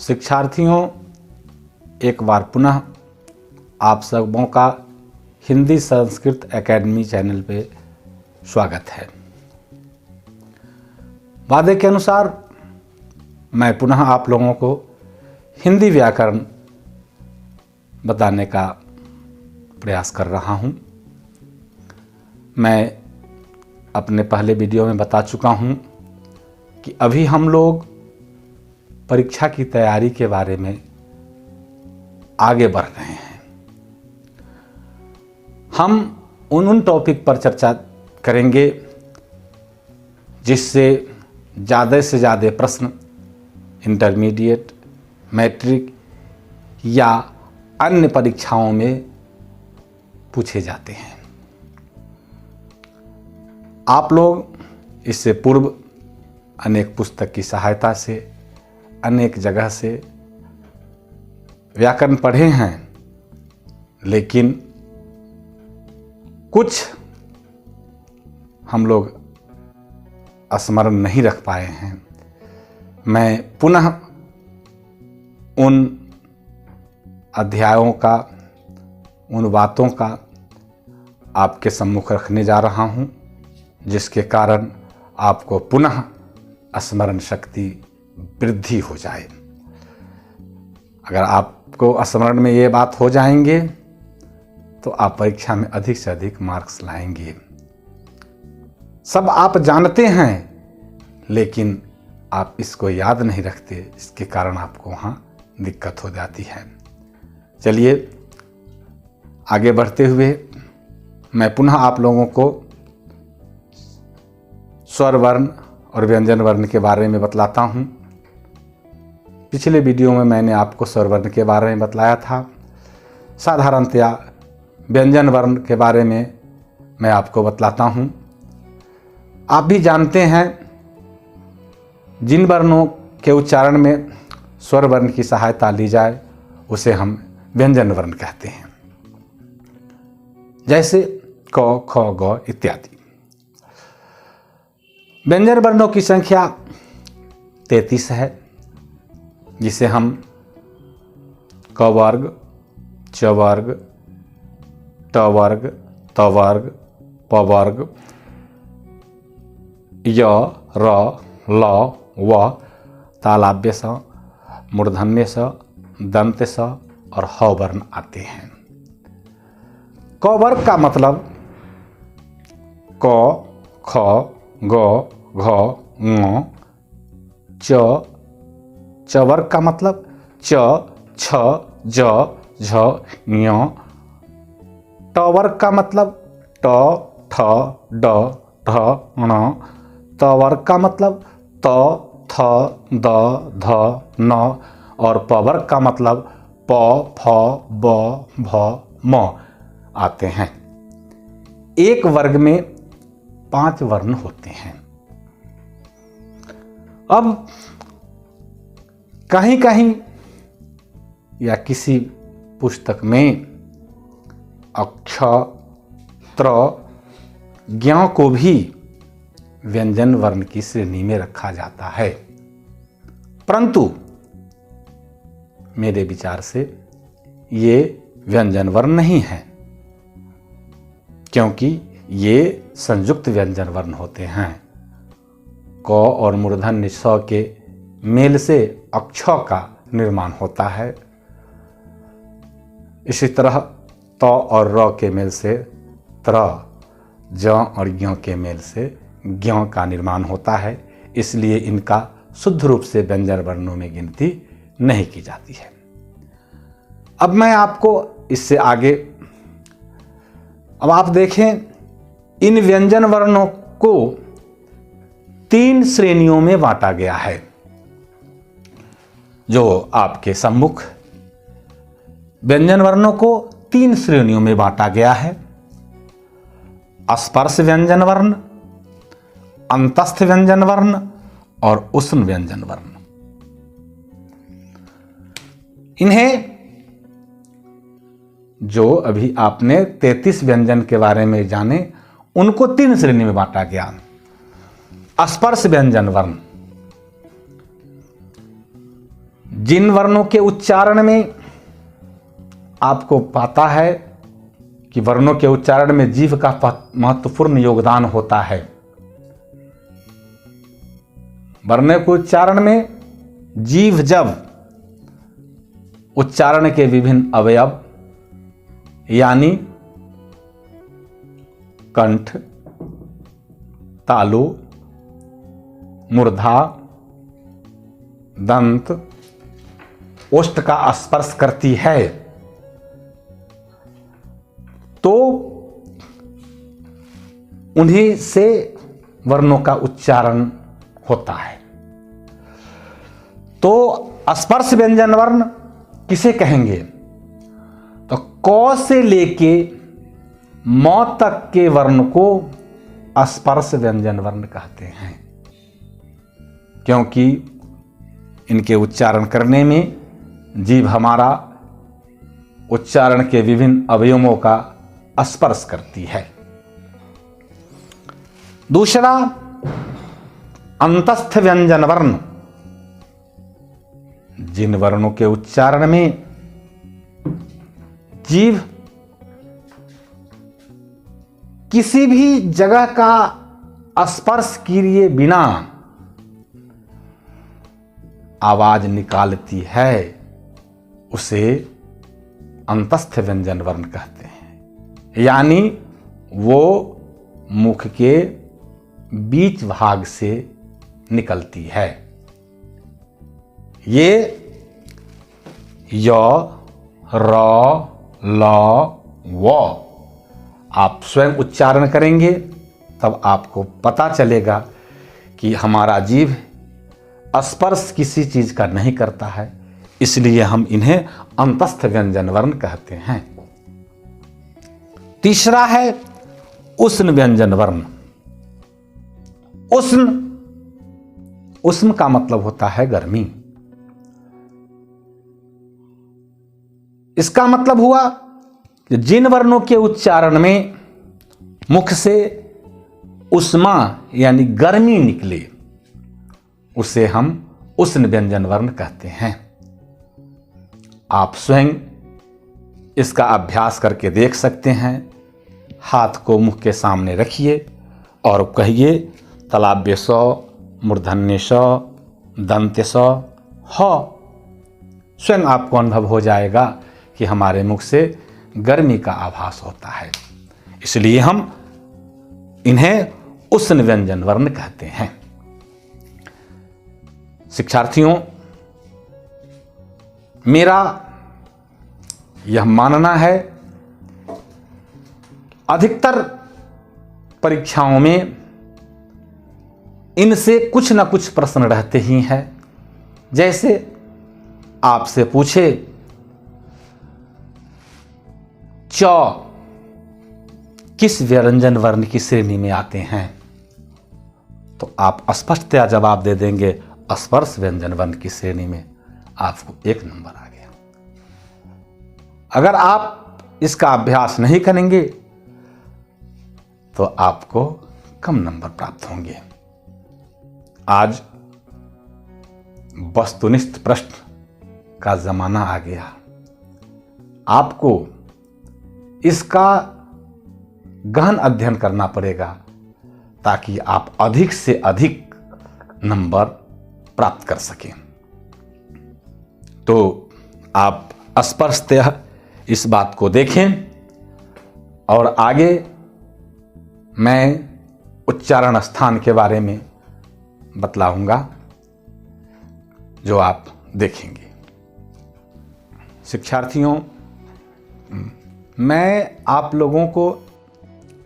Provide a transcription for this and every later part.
शिक्षार्थियों, एक बार पुनः आप सबों का हिंदी संस्कृत एकेडमी चैनल पे स्वागत है। वादे के अनुसार मैं पुनः आप लोगों को हिंदी व्याकरण बताने का प्रयास कर रहा हूँ। मैं अपने पहले वीडियो में बता चुका हूँ कि अभी हम लोग परीक्षा की तैयारी के बारे में आगे बढ़ रहे हैं। हम उन टॉपिक पर चर्चा करेंगे जिससे ज़्यादा से ज़्यादा प्रश्न इंटरमीडिएट, मैट्रिक या अन्य परीक्षाओं में पूछे जाते हैं। आप लोग इससे पूर्व अनेक पुस्तक की सहायता से, अनेक जगह से व्याकरण पढ़े हैं, लेकिन कुछ हम लोग स्मरण नहीं रख पाए हैं। मैं पुनः उन अध्यायों का, उन बातों का आपके सम्मुख रखने जा रहा हूं, जिसके कारण आपको पुनः स्मरण शक्ति वृद्धि हो जाए। अगर आपको स्मरण में ये बात हो जाएंगे तो आप परीक्षा में अधिक से अधिक मार्क्स लाएंगे। सब आप जानते हैं, लेकिन आप इसको याद नहीं रखते, इसके कारण आपको वहाँ दिक्कत हो जाती है। चलिए आगे बढ़ते हुए मैं पुनः आप लोगों को स्वर वर्ण और व्यंजन वर्ण के बारे में बतलाता हूँ। पिछले वीडियो में मैंने आपको स्वर वर्ण के बारे में बतलाया था। साधारणतया व्यंजन वर्ण के बारे में मैं आपको बतलाता हूँ। आप भी जानते हैं, जिन वर्णों के उच्चारण में स्वर वर्ण की सहायता ली जाए उसे हम व्यंजन वर्ण कहते हैं, जैसे क, ख, ग इत्यादि। व्यंजन वर्णों की संख्या 33 है, जिसे हम क वर्ग, च वर्ग, ट वर्ग, त वर्ग, प वर्ग, य, र, ल, व, तालव्य स, मूर्धन्य स, दंत स और ह वर्ण आते हैं। क वर्ग का मतलब क, ख, ग, घ, ङ। च वर्ग का मतलब च, छ, ज, झ, ञ। ट वर्ग का मतलब ट, ठ, ड, ढ, ण। त वर्ग का मतलब त, थ, द, ध, न और प वर्ग का मतलब प, फ, ब, भ, म आते हैं। एक वर्ग में 5 वर्ण होते हैं। अब कहीं कहीं या किसी पुस्तक में अक्ष, त्र, ज्ञ को भी व्यंजन वर्ण की श्रेणी में रखा जाता है, परंतु मेरे विचार से ये व्यंजन वर्ण नहीं है, क्योंकि ये संयुक्त व्यंजन वर्ण होते हैं। क और मूर्धन्य स के मेल से अक्ष का निर्माण होता है। इसी तरह त और र के मेल से त्र, ज और ज्ञ के मेल से ज्ञ का निर्माण होता है। इसलिए इनका शुद्ध रूप से व्यंजन वर्णों में गिनती नहीं की जाती है। अब मैं आपको इससे आगे, अब आप देखें, इन व्यंजन वर्णों को 3 श्रेणियों में बांटा गया है, जो आपके सम्मुख व्यंजन वर्णों को 3 श्रेणियों में बांटा गया है। स्पर्श व्यंजन वर्ण, अंतस्थ व्यंजन वर्ण और उष्ण व्यंजन वर्ण। इन्हें, जो अभी आपने 33 व्यंजन के बारे में जाने, उनको 3 श्रेणी में बांटा गया। स्पर्श व्यंजन वर्ण जिन वर्णों के उच्चारण में आपको पता है कि वर्णों के उच्चारण में जीभ का महत्वपूर्ण योगदान होता है। वर्णों के उच्चारण में जीभ जब उच्चारण के विभिन्न अवयव यानी कंठ, तालु, मूर्धा, दंत, ओष्ठ का स्पर्श करती है तो उन्हीं से वर्णों का उच्चारण होता है। तो स्पर्श व्यंजन वर्ण किसे कहेंगे? तो क से लेके म तक के वर्ण को स्पर्श व्यंजन वर्ण कहते हैं, क्योंकि इनके उच्चारण करने में जीभ हमारा उच्चारण के विभिन्न अवयवों का स्पर्श करती है। दूसरा, अंतस्थ व्यंजन वर्ण, जिन वर्णों के उच्चारण में जीभ किसी भी जगह का स्पर्श किए बिना आवाज निकालती है उसे अंतस्थ व्यंजन वर्ण कहते हैं, यानी वो मुख के बीच भाग से निकलती है। ये य, र, ल, व आप स्वयं उच्चारण करेंगे तब आपको पता चलेगा कि हमारा जीभ स्पर्श किसी चीज का नहीं करता है, इसलिए हम इन्हें अंतस्थ व्यंजन वर्ण कहते हैं। तीसरा है उष्ण व्यंजन वर्ण। उष्ण, उष्ण का मतलब होता है गर्मी। इसका मतलब हुआ कि जिन वर्णों के उच्चारण में मुख से उष्मा यानी गर्मी निकले उसे हम उष्ण व्यंजन वर्ण कहते हैं। आप स्वयं इसका अभ्यास करके देख सकते हैं। हाथ को मुख के सामने रखिए और कहिए तलाभ्य स, मूर्धन्य स, दंत्य स, ह। स्वयं आपको अनुभव हो जाएगा कि हमारे मुख से गर्मी का आभास होता है, इसलिए हम इन्हें उष्ण व्यंजन वर्ण कहते हैं। शिक्षार्थियों, मेरा यह मानना है अधिकतर परीक्षाओं में इनसे कुछ न कुछ प्रश्न रहते ही हैं। जैसे आपसे पूछे च किस व्यंजन वर्ण की श्रेणी में आते हैं, तो आप स्पष्टतया जवाब दे देंगे स्पर्श व्यंजन वर्ण की श्रेणी में। आपको 1 नंबर आ गया। अगर आप इसका अभ्यास नहीं करेंगे तो आपको कम नंबर प्राप्त होंगे। आज वस्तुनिष्ठ प्रश्न का जमाना आ गया। आपको इसका गहन अध्ययन करना पड़ेगा ताकि आप अधिक से अधिक नंबर प्राप्त कर सकें। तो आप स्पष्टतः इस बात को देखें और आगे मैं उच्चारण स्थान के बारे में बतलाऊंगा जो आप देखेंगे। शिक्षार्थियों, मैं आप लोगों को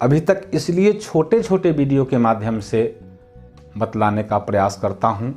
अभी तक इसलिए छोटे छोटे वीडियो के माध्यम से बतलाने का प्रयास करता हूं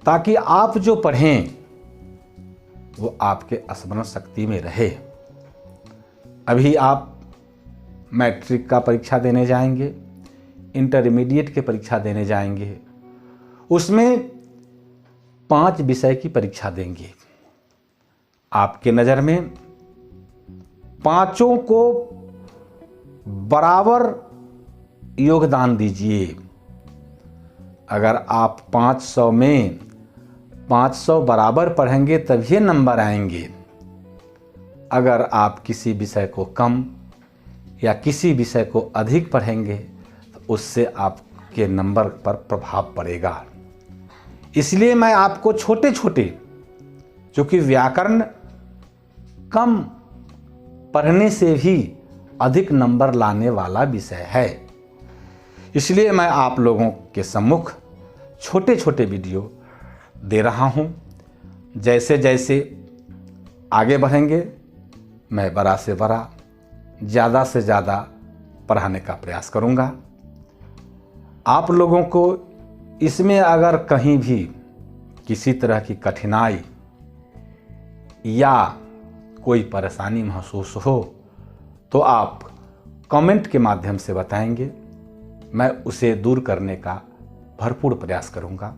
ताकि आप जो पढ़ें वो आपके स्मरण शक्ति में रहे। अभी आप मैट्रिक का परीक्षा देने जाएंगे, इंटरमीडिएट की परीक्षा देने जाएंगे, उसमें 5 विषय की परीक्षा देंगे। आपके नज़र में पांचों को बराबर योगदान दीजिए। अगर आप 500 में 500 बराबर पढ़ेंगे तभी नंबर आएंगे। अगर आप किसी विषय को कम या किसी विषय को अधिक पढ़ेंगे तो उससे आपके नंबर पर प्रभाव पड़ेगा। इसलिए मैं आपको छोटे छोटे, जो कि व्याकरण कम पढ़ने से भी अधिक नंबर लाने वाला विषय है, इसलिए मैं आप लोगों के सम्मुख छोटे छोटे वीडियो दे रहा हूं। जैसे जैसे आगे बढ़ेंगे मैं बड़ा से बड़ा, ज़्यादा से ज़्यादा पढ़ाने का प्रयास करूंगा। आप लोगों को इसमें अगर कहीं भी किसी तरह की कठिनाई या कोई परेशानी महसूस हो तो आप कमेंट के माध्यम से बताएंगे, मैं उसे दूर करने का भरपूर प्रयास करूंगा।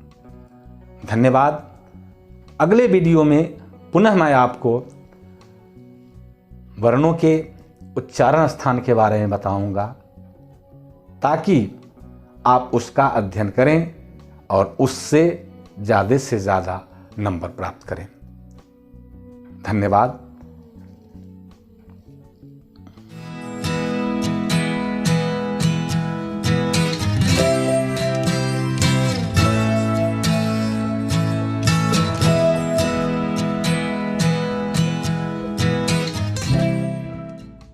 धन्यवाद। अगले वीडियो में पुनः मैं आपको वर्णों के उच्चारण स्थान के बारे में बताऊंगा, ताकि आप उसका अध्ययन करें और उससे ज़्यादा से ज़्यादा नंबर प्राप्त करें। धन्यवाद।